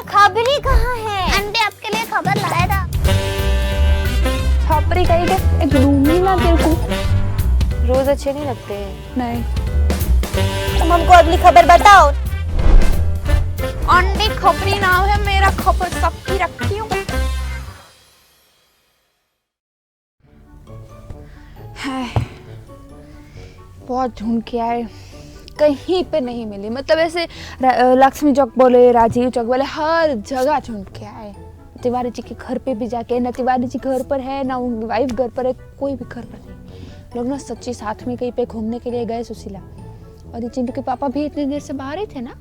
खबरी कहाँ है? आंटी आपके लिए खबर लाया था। छापरी कहीं के एक लूंगी ना तेरे को। रोज अच्छे नहीं लगते। नहीं, तुम हमको अगली खबर बताओ। आंटी खबरी नाम है मेरा, खबर सबकी रखती हूँ। बहुत ढूंढ के आए, कहीं पे नहीं मिली। मतलब ऐसे लक्ष्मी चौक बोले, राजीव चौक बोले, हर जगह ढूंढ के आए। तिवारी जी के घर पे भी जाके, ना तिवारी जी घर पर है ना उनकी वाइफ घर पर है, कोई भी घर पर नहीं। लोग ना सच्ची साथ में कहीं पे घूमने के लिए गए सुशीला। और ये चिंटू के पापा भी इतनी देर से बाहर ही थे ना,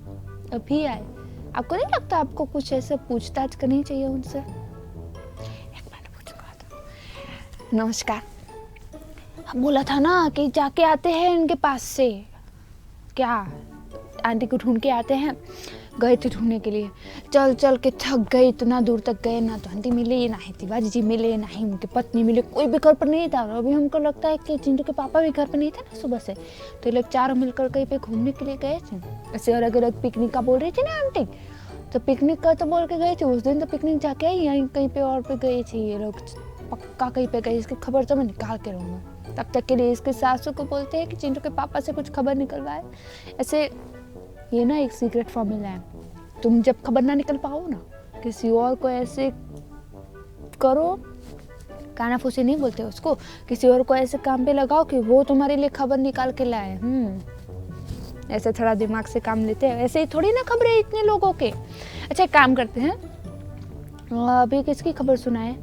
अभी आए। आपको नहीं लगता आपको कुछ ऐसे पूछताछ करनी चाहिए उनसे? एक मिनट पूछूंगा। नमस्कार, बोला था ना कि जाके आते हैं इनके पास से। क्या आंटी को ढूंढ के आते हैं? गए थे ढूंढने के लिए, चल चल के थक गए। इतना दूर तक गए, ना तो आंटी मिले, ना ही तिवारी जी मिले, ना ही उनके पत्नी मिले, कोई भी घर पर नहीं था। और अभी हमको लगता है कि चिंटू के पापा भी घर पर नहीं थे ना सुबह से, तो ये लोग चारों मिलकर कहीं पे घूमने के लिए गए थे। ऐसे अलग अलग पिकनिक का बोल रही थी ना आंटी, तो पिकनिक का तो बोल के गए थे उस दिन। तो पिकनिक जाके आई, यहीं कहीं पे और पे गए थे ये लोग, पक्का कहीं पे गए। इसकी खबर तो मैं निकाल के रहूँगा। तब तक के लिए इसके सासू को बोलते हैं कि चिंटू के पापा से कुछ खबर निकलवाए। ऐसे ये ना एक सीक्रेट फॉर्मूला है, तुम जब खबर ना निकल पाओ ना, किसी और को ऐसे करो, कानाफूसी नहीं बोलते उसको, किसी और को ऐसे काम पे लगाओ कि वो तुम्हारे लिए खबर निकाल के लाए। ऐसे थोड़ा दिमाग से काम लेते हैं, ऐसे ही थोड़ी ना खबरें इतने लोगों के। अच्छा एक काम करते हैं, अभी किसकी खबर सुनाए?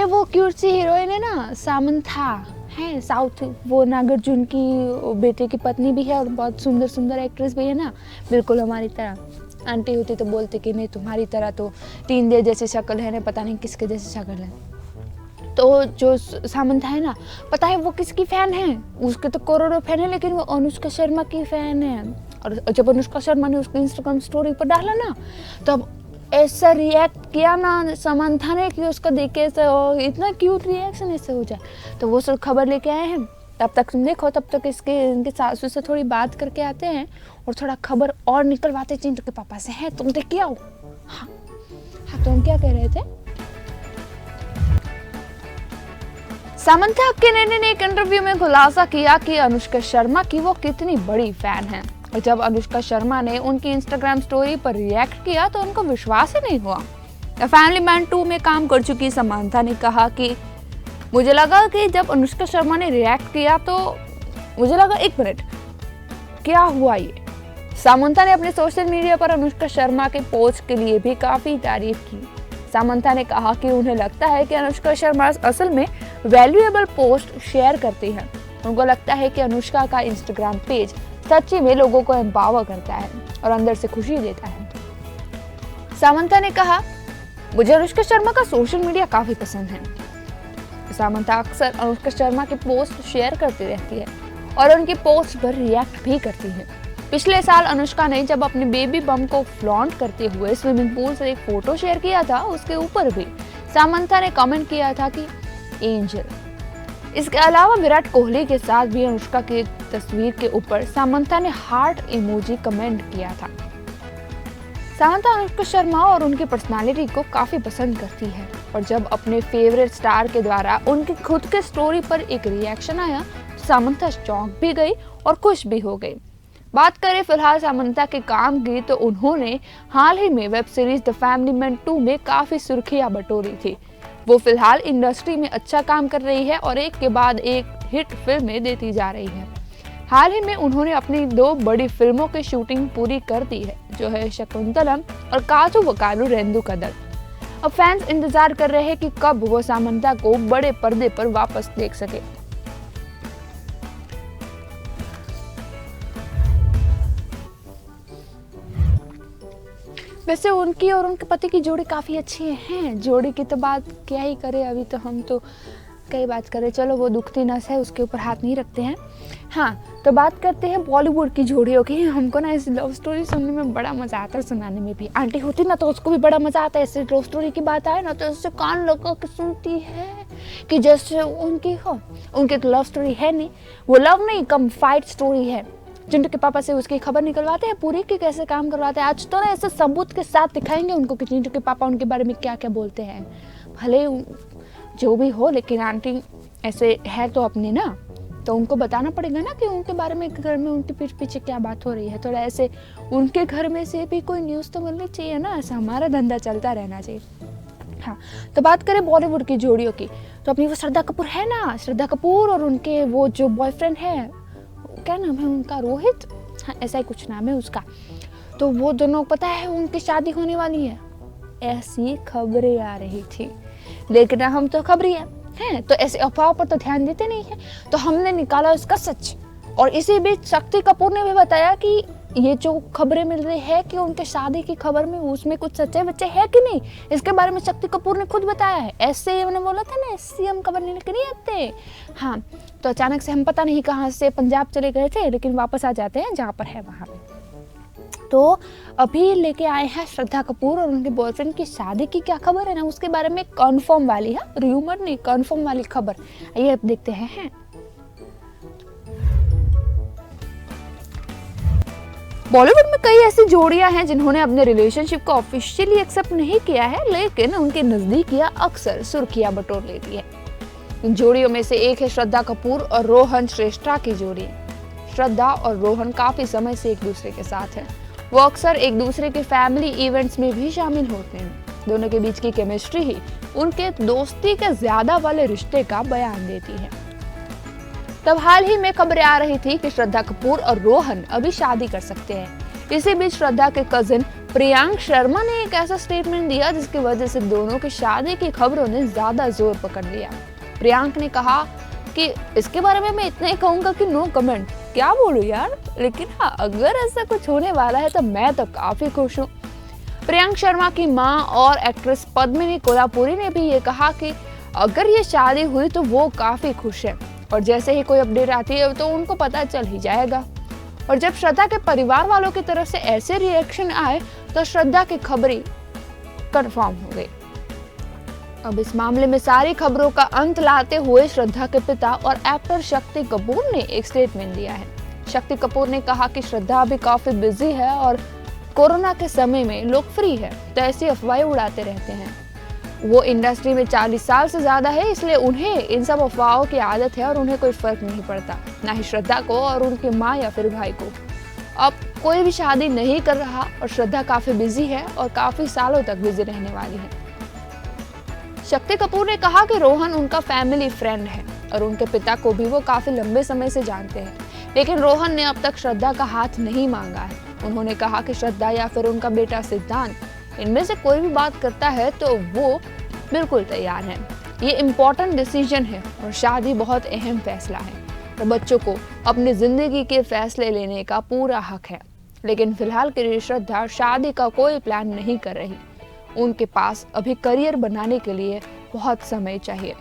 वो क्यूट सी हीरोइन है ना, सामंथा है, साउथ, वो नागार्जुन की बेटे की पत्नी भी है और बहुत सुंदर सुंदर एक्ट्रेस भी है ना, बिल्कुल हमारी तरह। आंटी होती तो बोलते कि नहीं तुम्हारी तरह तो तीन दे जैसी शक्ल है ना, पता नहीं किसके जैसी शक्ल है। तो जो सामंथा है ना, पता है वो किसकी फैन है? उसके तो करोड़ों फैन है, लेकिन वो अनुष्का शर्मा की फैन है। और जब अनुष्का शर्मा ने उसको इंस्टाग्राम स्टोरी पर डाला ना, तब ऐसा रिएक्ट किया ना सामंथा ने कि उसको देख के इतना क्यूट रिएक्शन ऐसे हो जाए। तो वो सब खबर लेके आए हैं। तब तक तुम देखो, तब तक इनके सासू से थोड़ी बात करके आते हैं और थोड़ा खबर और निकलवाते चिंटू के पापा से। है तुम देख के आओ। हाँ हाँ, तुम क्या कह रहे थे? सामंथा केनेडी ने एक इंटरव्यू में खुलासा किया कि अनुष्का शर्मा की वो कितनी बड़ी फैन है। और जब अनुष्का शर्मा ने उनकी इंस्टाग्राम स्टोरी पर रिएक्ट किया तो उनको विश्वास ही नहीं हुआ। द फैमिली मैन 2 में काम कर चुकी सामंथा ने कहा कि मुझे लगा कि जब अनुष्का शर्मा ने रिएक्ट किया तो मुझे लगा एक मिनट क्या हुआ ये। सामंथा ने अपने सोशल मीडिया पर अनुष्का शर्मा के पोस्ट के लिए भी काफी तारीफ की। सामंथा ने कहा कि उन्हें लगता है कि अनुष्का शर्मा असल में वैल्यूएबल पोस्ट शेयर करती है। उनको लगता है कि अनुष्का का इंस्टाग्राम पेज सच्ची में लोगों को एम्पावर करता है और अंदर से खुशी देता है। सामंथा ने कहा मुझे अनुष्का शर्मा का सोशल मीडिया काफी पसंद है। सामंथा अक्सर अनुष्का शर्मा की पोस्ट शेयर करती रहती है और उनकी पोस्ट पर रिएक्ट भी करती है। पिछले साल अनुष्का ने जब अपने बेबी बम को फ्लॉन्ट करते हुए स्विमिंग पूल से एक फोटो शेयर किया था, उसके ऊपर भी सामंथा ने कमेंट किया था कि एंजल। इसके अलावा विराट कोहली के साथ भी अनुष्का की तस्वीर के ऊपर सामंथा ने हार्ट इमोजी कमेंट किया था। सामंथा अनुष्का शर्मा और उनकी पर्सनालिटी को काफी पसंद करती है और जब अपने फेवरेट स्टार के द्वारा उनकी खुद के स्टोरी पर एक रिएक्शन आया तो सामंथा चौंक भी गई और खुश भी हो गई। बात करें फिलहाल सामंथा के काम की, तो उन्होंने हाल ही में web series the family man 2 में काफी सुर्खियां बटोरी थी। वो फिलहाल इंडस्ट्री में अच्छा काम कर रही है और एक के बाद एक हिट फिल्में देती जा रही है। हाल ही में उन्होंने अपनी 2 बड़ी फिल्मों की शूटिंग पूरी कर दी है, जो है शकुंतलम और काजू वकालू रेंदु कदल। अब फैंस इंतजार कर रहे हैं कि कब वो सामंथा को बड़े पर्दे पर वापस देख सके। वैसे उनकी और उनके पति की जोड़ी काफ़ी अच्छी है। जोड़ी की तो बात क्या ही करें, अभी तो हम तो कई बात करें, चलो वो दुखती नस है उसके ऊपर हाथ नहीं रखते हैं। हाँ, तो बात करते हैं बॉलीवुड की जोड़ियों की। हमको ना इस लव स्टोरी सुनने में बड़ा मज़ा आता है, सुनाने में भी। आंटी होती ना तो उसको भी बड़ा मज़ा आता है। ऐसे लव स्टोरी की बात आए ना तो उससे कान लगा के सुनती है कि जैसे उनकी हो। उनकी तो लव स्टोरी है नहीं, वो लव नहीं कम फाइट स्टोरी है। चिंटू के पापा से उसकी खबर निकलवाते हैं पूरी कि कैसे काम करवाते हैं। आज तो ना ऐसे सबूत के साथ दिखाएंगे उनको कि चिंटू के पापा उनके बारे में क्या क्या बोलते हैं। भले जो भी हो, लेकिन आंटी ऐसे है तो अपनी ना, तो उनको बताना पड़ेगा ना कि उनके बारे में घर में उनके पीठ पीछे क्या बात हो रही है। थोड़ा ऐसे उनके घर में से भी कोई न्यूज़ तो मिलनी चाहिए ना, ऐसा हमारा धंधा चलता रहना चाहिए। हाँ, तो बात करें बॉलीवुड की जोड़ियों की, तो अपनी वो श्रद्धा कपूर है ना, श्रद्धा कपूर और उनके वो जो बॉयफ्रेंड है, क्या नाम है उनका, रोहित, हाँ ऐसा ही कुछ नाम है उसका। तो वो दोनों पता है उनकी शादी होने वाली है, ऐसी खबरें आ रही थी। लेकिन हम तो खबरी हैं, तो ऐसे अफवाहों पर तो ध्यान देते नहीं है। तो हमने निकाला उसका सच। और इसी बीच शक्ति कपूर ने भी बताया कि ये जो खबरें मिल रही है कि उनके शादी की खबर में उसमें कुछ सच्चे बच्चे है कि नहीं, इसके बारे में शक्ति कपूर ने खुद बताया है। ऐसे ही उन्होंने बोला था ना, ऐसे हम खबर लेके नहीं आते। हाँ, तो अचानक से हम पता नहीं कहाँ से पंजाब चले गए थे, लेकिन वापस आ जाते हैं जहाँ पर है वहाँ पे। तो अभी लेके आए हैं श्रद्धा कपूर और उनके बॉयफ्रेंड की शादी की क्या खबर है ना, उसके बारे में कंफर्म वाली है, रूमर नहीं, कंफर्म वाली खबर। आइए अब देखते हैं। बॉलीवुड में कई ऐसी जोड़ियां हैं जिन्होंने अपने रिलेशनशिप को ऑफिशियली एक्सेप्ट नहीं किया है, लेकिन उनकी नजदीकियां अक्सर सुर्खियां बटोर लेती है। इन जोड़ियों में से एक है श्रद्धा कपूर और रोहन श्रेष्ठा की जोड़ी। श्रद्धा और रोहन काफी समय से एक दूसरे के साथ हैं। वो अक्सर एक दूसरे के फैमिली इवेंट्स में भी शामिल होते हैं। दोनों के बीच की केमिस्ट्री ही उनके दोस्ती के ज्यादा वाले रिश्ते का बयान देती है। तब हाल ही में खबरें आ रही थी कि श्रद्धा कपूर और रोहन अभी शादी कर सकते हैं। इसी बीच श्रद्धा के कजिन प्रियांक शर्मा ने एक ऐसा स्टेटमेंट दिया जिसकी वजह से दोनों की शादी की खबरों ने ज्यादा जोर पकड़ लिया। प्रियांक ने कहा कि इसके बारे में मैं इतना ही कहूंगा कि नो कमेंट। क्या बोलूं यार, लेकिन हाँ, अगर ऐसा कुछ होने वाला है तो मैं तो काफी खुश हूँ। प्रियांक शर्मा की मां और एक्ट्रेस पद्मिनी कोल्हापुरी ने भी ये कहा कि अगर ये शादी हुई तो वो काफी खुश है, और जैसे ही कोई अपडेट आती है तो उनको पता चल ही जाएगा। और जब श्रद्धा के परिवार वालों की तरफ से ऐसे रिएक्शन आए तो श्रद्धा की खबरें कंफर्म हो गई। अब इस मामले में सारी खबरों का अंत लाते हुए श्रद्धा के पिता और एक्टर शक्ति कपूर ने एक स्टेटमेंट दिया है। शक्ति कपूर ने कहा कि श्रद्धा अभी काफी बिजी है और कोरोना के समय में लोग फ्री है, तो ऐसी अफवाहें उड़ाते रहते हैं। वो इंडस्ट्री में 40 साल से ज्यादा है, इसलिए उन्हें इन सब अफवाहों की आदत है और उन्हें कोई फर्क नहीं पड़ता, ना ही श्रद्धा को और उनकी माँ या फिर भाई को। अब कोई भी शादी नहीं कर रहा और श्रद्धा काफी बिजी है और काफी सालों तक बिजी रहने वाली है। शक्ति कपूर ने कहा कि रोहन उनका फैमिली फ्रेंड है और उनके पिता को भी वो काफी लंबे समय से जानते हैं, लेकिन रोहन ने अब तक श्रद्धा का हाथ नहीं मांगा है। उन्होंने कहा कि श्रद्धा या फिर उनका बेटा सिद्धांत, इनमें से कोई भी बात करता है तो वो बिल्कुल तैयार है। ये इम्पोर्टेंट डिसीजन है और शादी बहुत अहम फैसला है, तो बच्चों को अपनी जिंदगी के फैसले लेने का पूरा हक है। लेकिन फिलहाल के लिए श्रद्धा शादी का कोई प्लान नहीं कर रही। उनके पास अभी करियर बनाने के लिए बहुत समय चाहिए।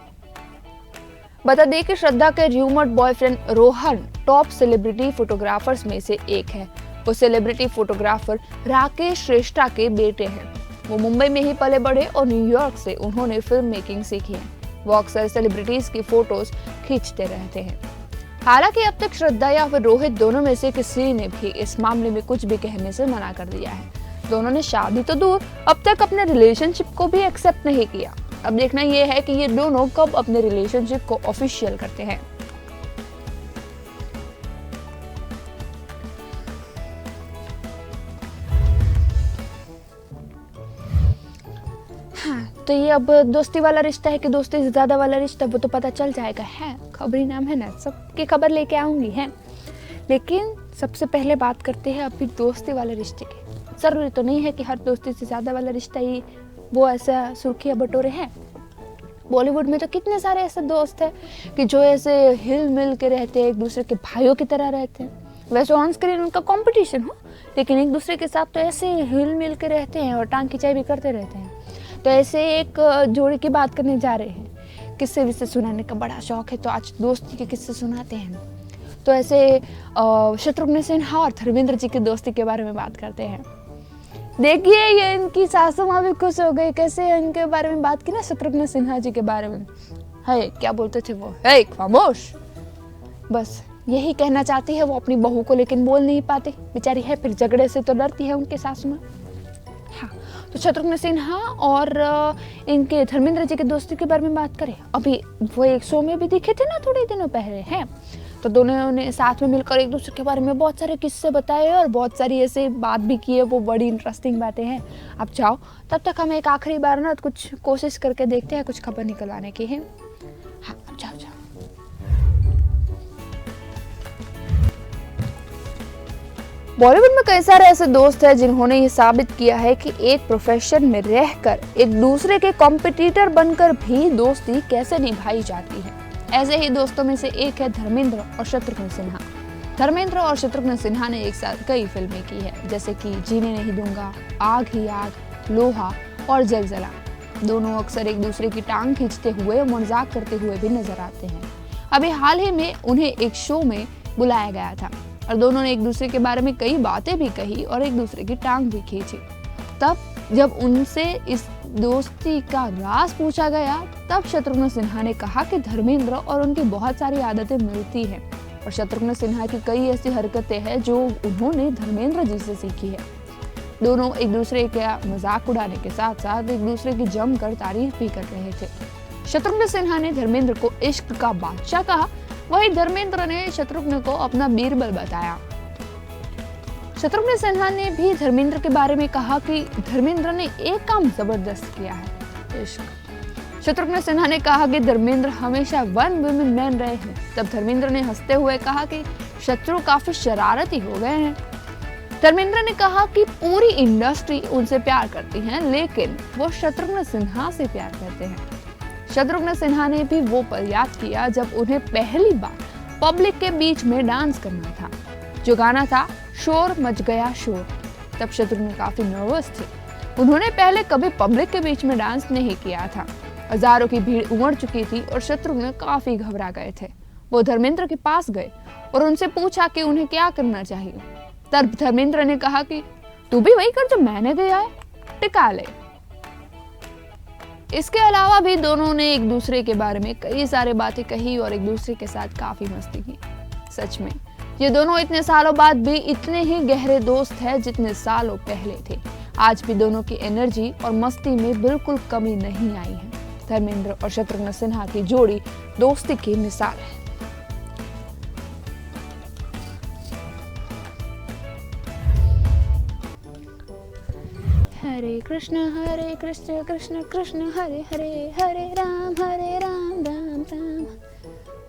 बता दें कि श्रद्धा के rumoured boyfriend Rohan top celebrity photographers में से एक है। वो सेलिब्रिटी फोटोग्राफर राकेश श्रेष्ठा के बेटे हैं। वो मुंबई में ही पले बढ़े और न्यूयॉर्क से उन्होंने फिल्म मेकिंग सीखी है। वो अक्सर सेलिब्रिटीज की फोटोज खींचते रहते हैं। हालांकि अब तक श्रद्धा या फिर रोहित दोनों में से किसी ने भी इस मामले में कुछ भी कहने से मना कर दिया है। दोनों ने शादी तो दूर, अब तक अपने रिलेशनशिप को भी एक्सेप्ट नहीं किया। अब देखना ये है कि ये दोनों कब अपने रिलेशनशिप को ऑफिशियल करते हैं। हाँ, तो ये अब दोस्ती वाला रिश्ता है कि दोस्ती से ज्यादा वाला रिश्ता, वो तो पता चल जाएगा। है खबरी नाम है ना, सबकी खबर लेके आऊंगी है। लेकिन सबसे पहले बात करते हैं अभी दोस्ती वाले रिश्ते की। जरूरी तो नहीं है कि हर दोस्ती से ज्यादा वाला रिश्ता ही वो ऐसा सुर्खियां बटोरे हैं। बॉलीवुड में तो कितने सारे ऐसे दोस्त हैं कि जो ऐसे हिल मिल के रहते हैं, एक दूसरे के भाइयों की तरह रहते हैं। वैसे ऑन स्क्रीन उनका कंपटीशन हो, लेकिन एक दूसरे के साथ तो ऐसे हिल मिल के रहते हैं और टांग खिंचाई भी करते रहते हैं। तो ऐसे एक जोड़ी की बात करने जा रहे हैं। किस्से विस्से सुनाने का बड़ा शौक है, तो आज दोस्ती के किस्से सुनाते हैं। तो ऐसे शत्रुघ्न सिन्हा और धर्मेंद्र जी की दोस्ती के बारे में बात करते हैं। देखिए, ये इनकी सासू माँ भी खुश हो गई, कैसे इनके बारे में बात की ना, शत्रुघ्न सिन्हा जी के बारे में। है क्या बोलते थे वो, है खामोश, बस यही कहना चाहती है वो अपनी बहू को, लेकिन बोल नहीं पाती, बेचारी है, फिर झगड़े से तो डरती है उनके सासू माँ। हाँ, तो शत्रुघ्न सिन्हा और इनके धर्मेंद्र जी की दोस्ती के बारे में बात करें। अभी वो एक शो में भी दिखे थे ना थोड़े दिनों पहले, हैं, तो दोनों ने साथ में मिलकर एक दूसरे के बारे में बहुत सारे किस्से बताए और बहुत सारी ऐसे बात भी की है, वो बड़ी इंटरेस्टिंग बातें हैं। अब जाओ, तब तक हम एक आखिरी बार ना कुछ कोशिश करके देखते हैं, कुछ खबर निकलवाने की है। हाँ, अब जाओ जाओ। बॉलीवुड में कई सारे ऐसे दोस्त हैं जिन्होंने ये साबित किया है कि एक प्रोफेशन में रहकर एक दूसरे के कॉम्पिटिटर बनकर भी दोस्ती कैसे निभाई जाती है। ऐसे ही दोस्तों में से एक है धर्मेंद्र और शत्रुघ्न सिन्हा। धर्मेंद्र और शत्रुघ्न सिन्हा ने एक साथ कई फिल्में की है, जैसे कि जीने नहीं दूंगा, आग ही आग, लोहा और जलजला। दोनों अक्सर एक दूसरे की टांग खींचते हुए और मजाक करते हुए भी नजर आते हैं। अभी हाल ही में उन्हें एक शो में बुलाया गया था और दोनों ने एक दूसरे के बारे में कई बातें भी कही और एक दूसरे की टांग भी खींची। तब जब उनसे इस दोस्ती का राज पूछा गया, तब शत्रुघ्न सिन्हा ने कहा कि धर्मेंद्र और उनकी बहुत सारी आदतें मिलती हैं और शत्रुघ्न सिन्हा की कई ऐसी हरकतें हैं जो उन्होंने धर्मेंद्र जी से सीखी है। दोनों एक दूसरे का मजाक उड़ाने के साथ साथ एक दूसरे की जमकर तारीफ भी कर रहे थे। शत्रुघ्न सिन्हा ने धर्मेंद्र को इश्क का बादशाह कहा, वहीं धर्मेंद्र ने शत्रुघ्न को अपना बीरबल बताया। शत्रुघ्न सिन्हा ने भी धर्मेंद्र के बारे में कहा कि धर्मेंद्र ने एक काम जबरदस्त किया है, इश्क। शत्रुघ्न सिन्हा ने कहा कि धर्मेंद्र हमेशा वन वुमेन मैन रहे हैं। तब धर्मेंद्र ने हंसते हुए कहा कि शत्रु काफी शरारती हो गए हैं। धर्मेंद्र ने कहा कि पूरी इंडस्ट्री उनसे प्यार करती है, लेकिन वो शत्रुघ्न सिन्हा से प्यार करते हैं। शत्रुघ्न सिन्हा ने भी वो पल याद किया जब उन्हें पहली बार पब्लिक के बीच में डांस करना था। जो गाना था शोर मच गया शोर। तब शत्रुघ्न काफी नर्वस थे। उन्होंने पहले कभी पब्लिक के बीच में डांस नहीं किया था। हजारों की भीड़ उमड़ चुकी थी और शत्रुघ्न काफी घबरा गए थे। वो धर्मेंद्र के पास गए और उनसे पूछा कि उन्हें क्या करना चाहिए। तब धर्मेंद्र ने कहा कि तू भी वही कर जो मैंने किया है, टिका ले। इसके अलावा भी दोनों ने एक दूसरे के बारे में कई सारे बातें कही और एक दूसरे के साथ काफी मस्ती की। सच में ये दोनों इतने सालों बाद भी इतने ही गहरे दोस्त हैं जितने सालों पहले थे। आज भी दोनों की एनर्जी और मस्ती में बिल्कुल कमी नहीं आई है। धर्मेंद्र और शत्रुघ्न सिन्हा की जोड़ी दोस्ती की मिसाल है। हरे कृष्ण कृष्ण कृष्ण हरे हरे, हरे राम राम राम।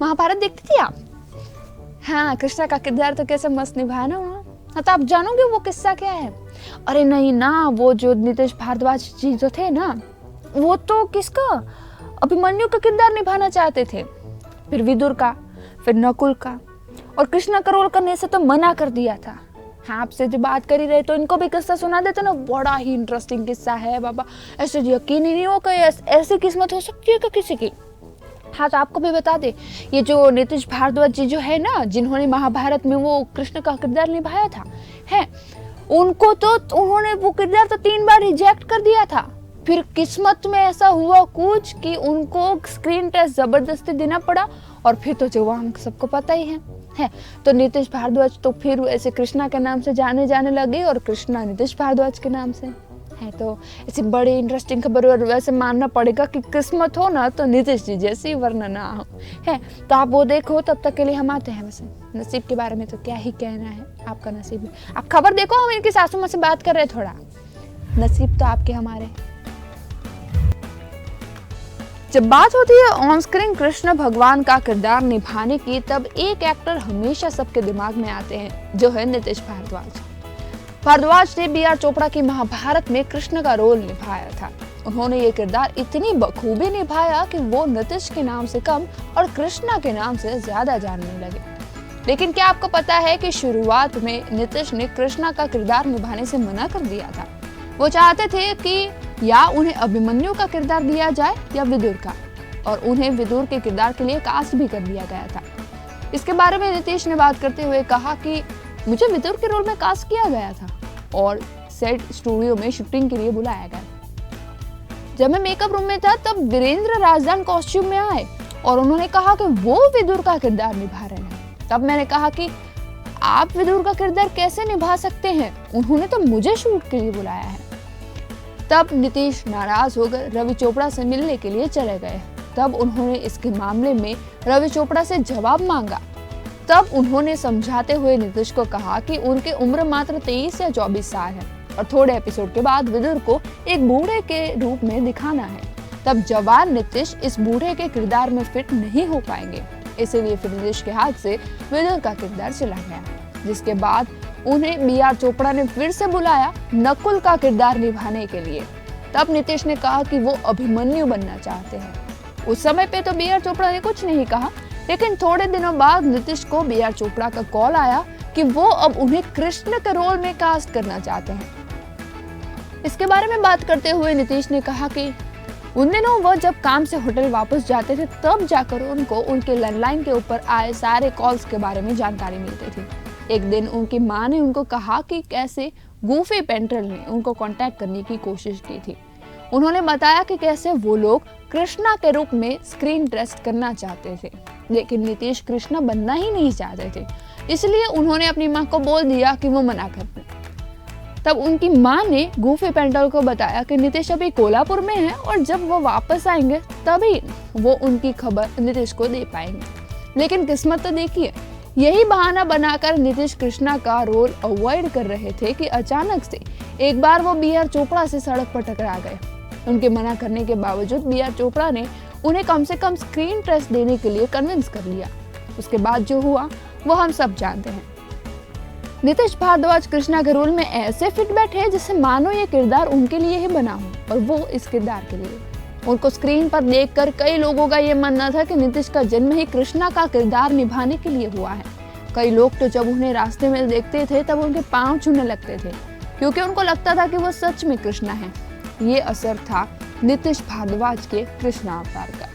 महाभारत देखती थी आप? हाँ, कृष्णा का किरदार तो कैसे मस्त निभाया ना। हाँ, तो आप जानोगे वो किस्सा क्या है? अरे नहीं ना, वो जो नीतीश भारद्वाज जी जो थे ना, वो तो किसका, अभिमन्यु का किरदार निभाना चाहते थे, फिर विदुर का, फिर नकुल का, और कृष्णा का रोल करने से तो मना कर दिया था। हाँ, आपसे जो बात कर ही रहे तो इनको भी किस्सा सुना देते ना, बड़ा ही इंटरेस्टिंग किस्सा है बाबा। ऐसे यकीन ही नहीं हो कि ऐसी किस्मत हो सकती है किसी की। हाँ, तो आपको भी बता दे, ये जो नीतीश भारद्वाज जी जो है ना, जिन्होंने महाभारत में वो कृष्ण का किरदार निभाया था, है, उनको तो उन्होंने वो किरदार तो 3 बार रिजेक्ट कर दिया था। फिर किस्मत में ऐसा हुआ कुछ कि उनको स्क्रीन टेस्ट जबरदस्ती देना पड़ा और फिर तो जवाब सबको पता ही है। तो नीतीश भारद्वाज तो फिर ऐसे कृष्णा के नाम से जाने लगे और कृष्णा नीतीश भारद्वाज के नाम से है। तो ऐसी बड़ी इंटरेस्टिंग खबर, और वैसे मानना पड़ेगा कि किस्मत हो ना तो नीतीश जी जैसी, वरना ना हो, है। तो आप वो देखो, तब तक के लिए हम आते हैं। वैसे नसीब के बारे में तो क्या ही कहना है, आपका नसीब है। आप खबर देखो, हम इनकी सासू माँ से बात कर रहे हैं, थोड़ा नसीब तो आपके हमारे। जब बात होती है ऑन स्क्रीन कृष्ण भगवान का किरदार निभाने की, तब एक एक्टर हमेशा सबके दिमाग में आते हैं, जो है नीतीश भारद्वाज। भारद्वाज ने बी.आर. चोपड़ा की महाभारत में कृष्ण का रोल निभाया था। उन्होंने ये किरदार इतनी बखूबी निभाया कि वो नीतीश के नाम से कम और कृष्णा के नाम से ज्यादा जानने लगे। लेकिन क्या आपको पता है कि शुरुआत में नीतीश ने कृष्णा का किरदार निभाने से मना कर दिया था। वो चाहते थे कि या उन्हें अभिमन्यु का किरदार दिया जाए या विदुर का, और उन्हें विदुर के किरदार के लिए कास्ट भी कर दिया गया था। इसके बारे में नीतीश ने बात करते हुए कहा कि मुझे विदुर के रोल में कास्ट किया गया था और सेट स्टूडियो में शूटिंग के लिए बुलाया गया। जब मैं मेकअप रूम में था तब वीरेंद्र राजदान कॉस्ट्यूम में आए और उन्होंने कहा कि वो विदुर का किरदार निभा रहे हैं। तब मैंने कहा कि आप विदुर का किरदार कैसे निभा सकते हैं, उन्होंने तो मुझे शूट के लिए बुलाया है। तब नीतीश नाराज होकर रवि चोपड़ा से मिलने के लिए चले गए। तब उन्होंने इसके मामले में रवि चोपड़ा से जवाब मांगा। तब उन्होंने समझाते हुए नीतीश को कहा कि उनकी उम्र मात्र 23 या 24 साल है और थोड़े एपिसोड के बाद विदुर को एक बूढ़े के रूप में दिखाना है। तब जवान नीतीश इस बूढ़े के किरदार में फिट नहीं हो पाएंगे, इसीलिए फिर नीतीश के हाथ से विदुर का किरदार चला गया, जिसके बाद उन्हें बी.आर. चोपड़ा ने फिर से बुलाया नकुल का किरदार निभाने के लिए। तब नीतीश ने कहा कि वो अभिमन्यु बनना चाहते हैं। उस समय पे तो बी.आर. चोपड़ा ने कुछ नहीं कहा, लेकिन थोड़े दिनों बाद नीतीश को बी.आर. चोपड़ा का कॉल आया कि वो अब उन्हें कृष्ण के रोल में कास्ट करना चाहते हैं। इसके बारे में बात करते हुए नीतीश ने कहा कि उन दिनों वह जब काम से होटल वापस जाते थे तब जाकर उनको उनके लैंडलाइन के ऊपर आए सारे कॉल्स के बारे में जानकारी मिलती थी। एक दिन उनकी माँ ने उनको कहा कि कैसे गूफी पेंटल ने उनको कांटेक्ट करने की कोशिश की थी। उन्होंने बताया कि कैसे वो लोग कृष्णा के रूप में स्क्रीन टेस्ट करना चाहते थे, लेकिन नीतीश कृष्णा बनना ही नहीं चाहते थे, इसलिए उन्होंने अपनी माँ को बोल दिया कि वो मना कर दें। तब उनकी माँ ने गूफी पेंटल को बताया कि नीतीश अभी कोल्हापुर में है और जब वो वापस आएंगे तभी वो उनकी खबर नीतीश को दे पाएंगे। लेकिन किस्मत तो देखिए, यही बहाना बनाकर नीतीश कृष्णा का रोल अवॉइड कर रहे थे कि अचानक से एक बार वो बी.आर. चोपड़ा से सड़क पर टकरा गए। उनके मना करने के बावजूद बी.आर. चोपड़ा ने उन्हें कम से कम स्क्रीन टेस्ट देने के लिए कन्विंस कर लिया। उसके बाद जो हुआ वो हम सब जानते हैं। नीतीश भारद्वाज कृष्णा के रोल में ऐसे फिट बैठे जैसे मानो ये किरदार उनके लिए ही बना हो और वो इस किरदार के लिए। उनको स्क्रीन पर देखकर कई लोगों का ये मानना था कि नीतीश का जन्म ही कृष्णा का किरदार निभाने के लिए हुआ है। कई लोग तो जब उन्हें रास्ते में देखते थे तब उनके पांव छूने लगते थे, क्योंकि उनको लगता था कि वो सच में कृष्णा है। ये असर था नीतीश भारद्वाज के कृष्णा अवतार का।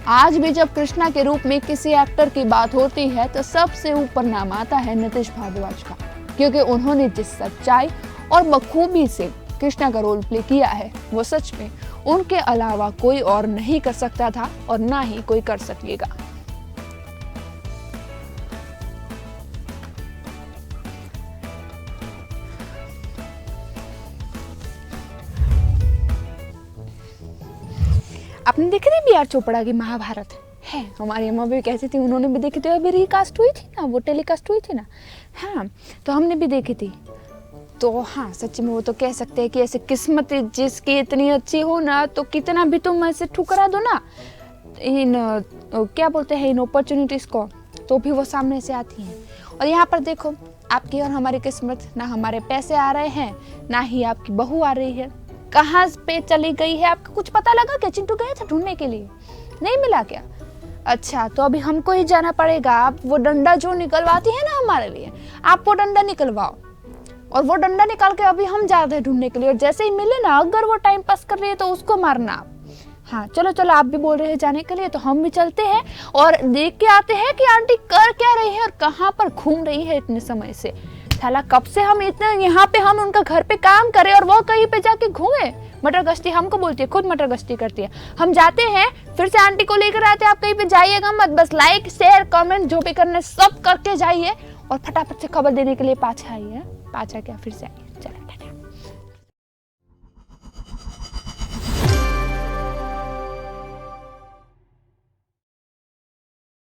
आज भी जब कृष्णा के रूप में किसी एक्टर की बात होती है तो सबसे ऊपर नाम आता है नीतीश भारद्वाज का, क्योंकि उन्होंने जिस सच्चाई और बखूबी से कृष्णा का रोल प्ले किया है वो सच में उनके अलावा कोई और नहीं कर सकता था और ना ही कोई कर सकेगा। आपने देखी थी बी.आर. चोपड़ा की महाभारत? है, हमारी अम्मा भी कहती थी, उन्होंने भी देखी थी, अभी रिकास्ट हुई थी ना, वो टेलीकास्ट हुई थी ना। हाँ, तो हमने भी देखी थी। तो हाँ, सच में वो तो कह सकते हैं कि ऐसे किस्मत जिसकी इतनी अच्छी हो ना, तो कितना भी तुम ऐसे ठुकरा दो ना इन क्या बोलते हैं इन अपॉर्चुनिटीज को, तो भी वो सामने से आती हैं। और यहाँ पर देखो, आपकी और हमारी किस्मत, ना हमारे पैसे आ रहे हैं ना ही आपकी बहू आ रही है। कहाँ पे चली गई है आपको कुछ पता लगा क्या? चिंटू गए थे ढूंढने के लिए, नहीं मिला क्या? अच्छा, तो अभी हमको ही जाना पड़ेगा। आप वो डंडा जो निकलवाती है ना हमारे लिए, आप वो डंडा निकलवाओ और वो डंडा निकाल के अभी हम जाते हैं ढूंढने के लिए, और जैसे ही मिले ना, अगर वो टाइम पास कर रही है तो उसको मारना आप। हाँ, चलो चलो, आप भी बोल रहे हैं जाने के लिए, तो हम भी चलते हैं और देख के आते हैं कि आंटी कर क्या रही है और कहाँ पर घूम रही है इतने समय से। साला कब से हम इतना यहाँ पे हम उनका घर पे काम करें और वो कहीं पे जाके घूमे। मटर गश्ती हमको बोलती है, खुद मटर गश्ती करती है। हम जाते हैं, फिर से आंटी को लेकर आते हैं। आप कहीं पे जाइएगा मत, बस लाइक शेयर कमेंट जो भी करना सब करके जाइए और फटाफट से खबर देने के लिए पाछा आइए। पाछा क्या, फिर से आइए।